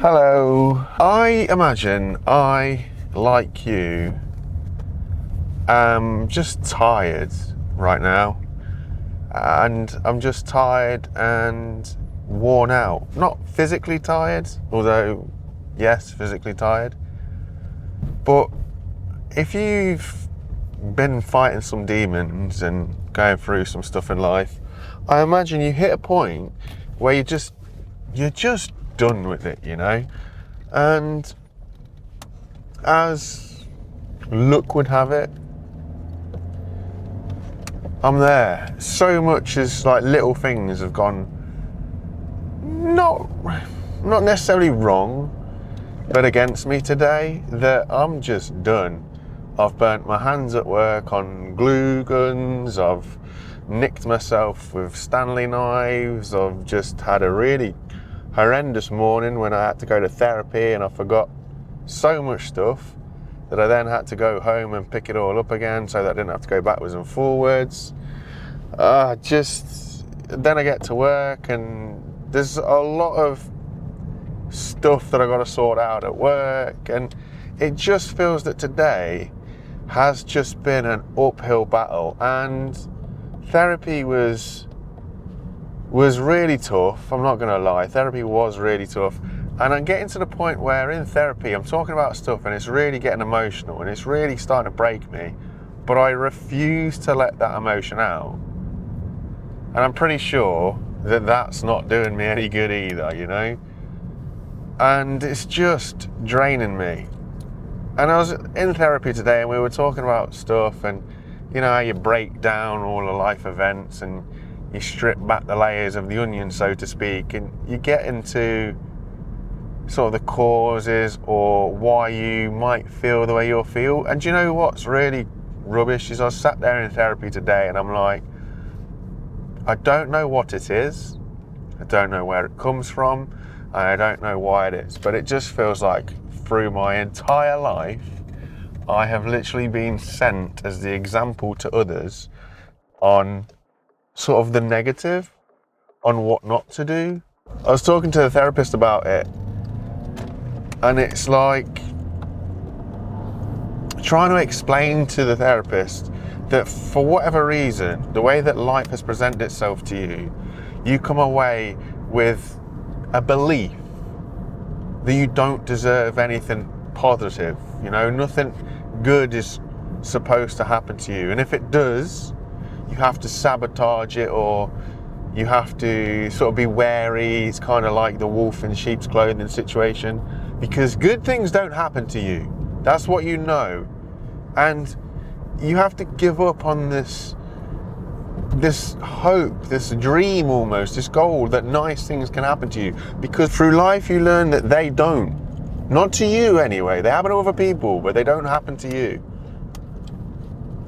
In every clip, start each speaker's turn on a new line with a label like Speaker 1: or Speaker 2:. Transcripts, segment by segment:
Speaker 1: Hello. I imagine I, like you, am just tired right now. And I'm just tired and worn out. Not physically tired, although, yes, physically tired. But if you've been fighting some demons and going through some stuff in life, I imagine you hit a point where you're just done with it, you know? And as luck would have it, I'm there. So much as like little things have gone not necessarily wrong, but against me today, that I'm just done. I've burnt my hands at work on glue guns, I've nicked myself with Stanley knives, I've just had a really horrendous morning when I had to go to therapy and I forgot so much stuff that I then had to go home and pick it all up again so that I didn't have to go backwards and forwards. Then I get to work and there's a lot of stuff that I got to sort out at work, and it just feels that today has just been an uphill battle. And therapy was really tough. I'm not going to lie, therapy was really tough. And I'm getting to the point where in therapy I'm talking about stuff and it's really getting emotional and it's really starting to break me, but I refuse to let that emotion out. And I'm pretty sure that that's not doing me any good either, you know? And it's just draining me. And I was in therapy today and we were talking about stuff and, you know, how you break down all the life events and you strip back the layers of the onion, so to speak, and you get into sort of the causes or why you might feel the way you feel. And do you know what's really rubbish is I sat there in therapy today and I'm like, I don't know what it is, I don't know where it comes from, and I don't know why it is, but it just feels like through my entire life I have literally been sent as the example to others on sort of the negative, on what not to do. I was talking to the therapist about it, and it's like trying to explain to the therapist that for whatever reason, the way that life has presented itself to you, you come away with a belief that you don't deserve anything positive. You know, nothing good is supposed to happen to you. And if it does, you have to sabotage it, or you have to sort of be wary. It's kind of like the wolf in sheep's clothing situation, because good things don't happen to you. That's what you know. And you have to give up on this hope, this dream almost, this goal that nice things can happen to you. Because through life you learn that they don't. Not to you anyway. They happen to other people, but they don't happen to you.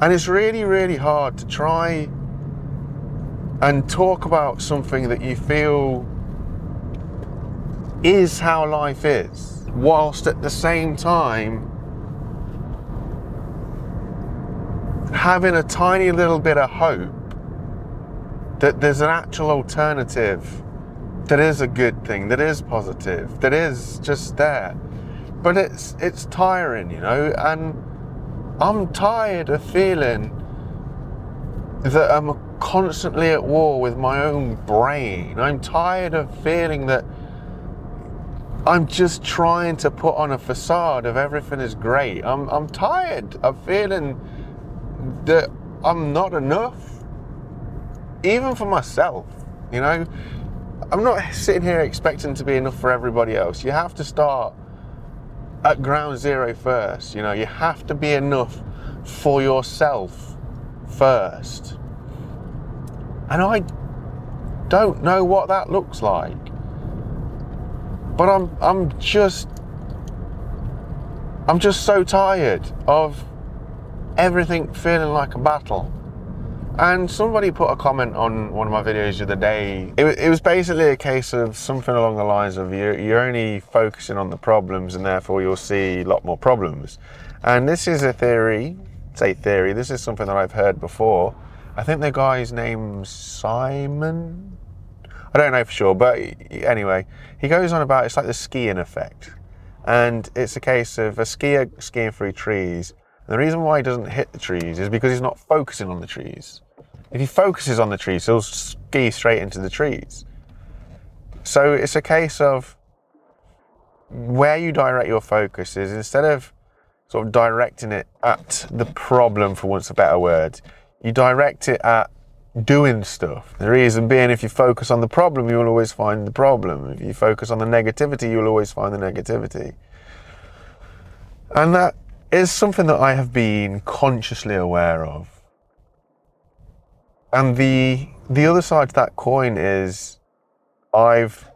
Speaker 1: And it's really, really hard to try and talk about something that you feel is how life is, whilst at the same time having a tiny little bit of hope that there's an actual alternative, that is a good thing, that is positive, that is just there. But it's tiring, you know, and I'm tired of feeling that I'm constantly at war with my own brain. I'm tired of feeling that I'm just trying to put on a facade of everything is great. I'm tired of feeling that I'm not enough, even for myself, you know. I'm not sitting here expecting to be enough for everybody else. You have to start at ground zero first, you know. You have to be enough for yourself first. And I don't know what that looks like, but I'm just so tired of everything feeling like a battle. And somebody put a comment on one of my videos the other day. It was basically a case of something along the lines of you're only focusing on the problems and therefore you'll see a lot more problems. And this is a theory, this is something that I've heard before. I think the guy's name's Simon. I don't know for sure, but anyway, he goes on about it's like the skiing effect. And it's a case of a skier skiing through trees. And the reason why he doesn't hit the trees is because he's not focusing on the trees. If he focuses on the trees, he'll ski straight into the trees. So it's a case of where you direct your focus is, instead of sort of directing it at the problem, for want of a better word, you direct it at doing stuff. The reason being, if you focus on the problem, you will always find the problem. If you focus on the negativity, you will always find the negativity. And that is something that I have been consciously aware of. And the other side to that coin is I've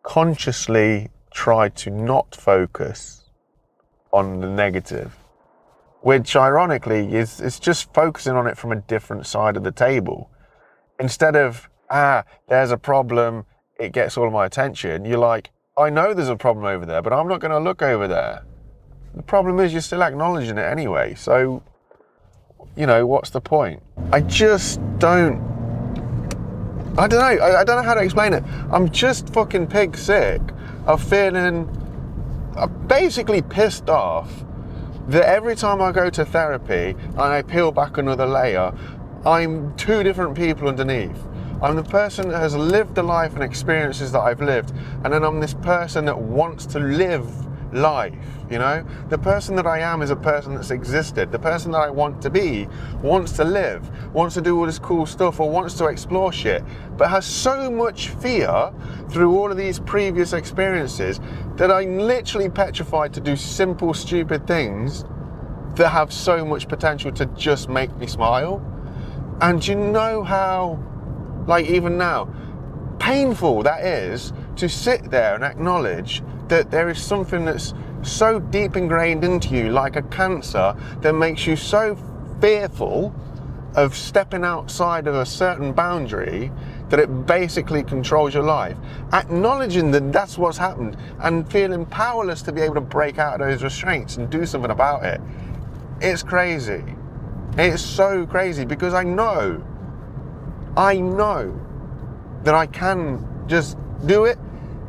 Speaker 1: consciously tried to not focus on the negative, which ironically is just focusing on it from a different side of the table. Instead of, there's a problem, it gets all of my attention, you're like, I know there's a problem over there, but I'm not going to look over there. The problem is you're still acknowledging it anyway, so, what's the point? I just don't, I don't know how to explain it. I'm just fucking pig sick of feeling basically pissed off that every time I go to therapy and I peel back another layer, I'm two different people underneath. I'm the person that has lived the life and experiences that I've lived, and then I'm this person that wants to live life, The person that I am is a person that's existed. The person that I want to be wants to live, wants to do all this cool stuff, or wants to explore shit, but has so much fear through all of these previous experiences that I'm literally petrified to do simple, stupid things that have so much potential to just make me smile. And you know how, even now, painful that is to sit there and acknowledge that there is something that's so deep ingrained into you, like a cancer, that makes you so fearful of stepping outside of a certain boundary that it basically controls your life. Acknowledging that that's what's happened and feeling powerless to be able to break out of those restraints and do something about it. It's crazy. It's so crazy, because I know that I can just do it.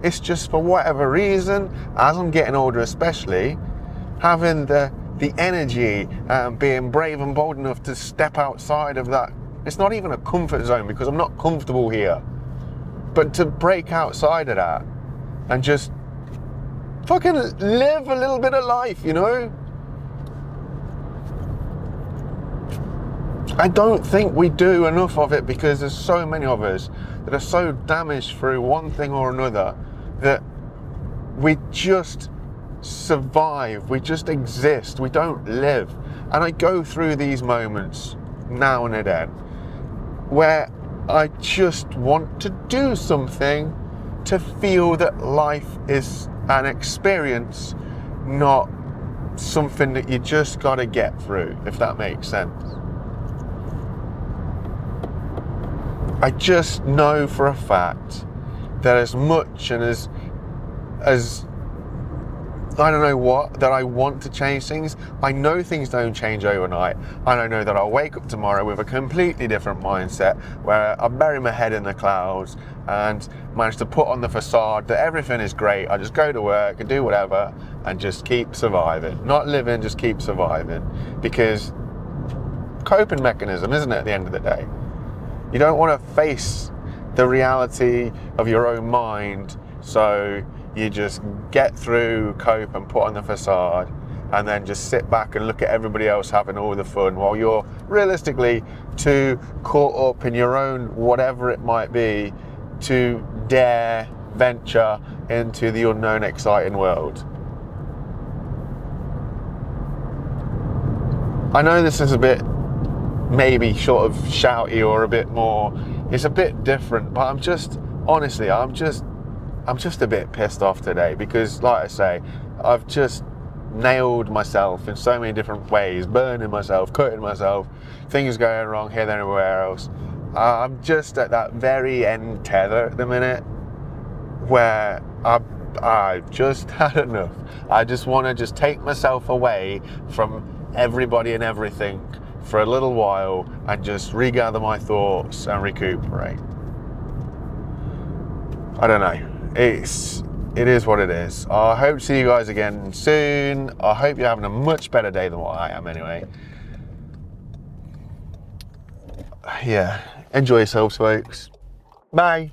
Speaker 1: It's just, for whatever reason, as I'm getting older especially, having the energy, being brave and bold enough to step outside of that. It's not even a comfort zone, because I'm not comfortable here. But to break outside of that and just fucking live a little bit of life, I don't think we do enough of it, because there's so many of us that are so damaged through one thing or another that we just survive, we just exist, we don't live. And I go through these moments now and then where I just want to do something to feel that life is an experience, not something that you just got to get through, if that makes sense. I just know for a fact that as much and as I don't know what, that I want to change things, I know things don't change overnight. And I know that I'll wake up tomorrow with a completely different mindset, where I bury my head in the clouds and manage to put on the facade that everything is great. I just go to work and do whatever and just keep surviving. Not living, just keep surviving. Because coping mechanism, isn't it, at the end of the day? You don't want to face the reality of your own mind, so you just get through, cope and put on the facade, and then just sit back and look at everybody else having all the fun while you're realistically too caught up in your own whatever it might be to dare venture into the unknown, exciting world. I know this is a bit maybe sort of shouty or a bit more, it's a bit different, but I'm just a bit pissed off today, because like I say, I've just nailed myself in so many different ways, burning myself, cutting myself, things going wrong here, there, everywhere else. I'm just at that very end tether at the minute where I've just had enough. I just want to just take myself away from everybody and everything for a little while and just regather my thoughts and recuperate. I don't know. It is what it is. I hope to see you guys again soon. I hope you're having a much better day than what I am anyway. Yeah, enjoy yourselves, folks. Bye.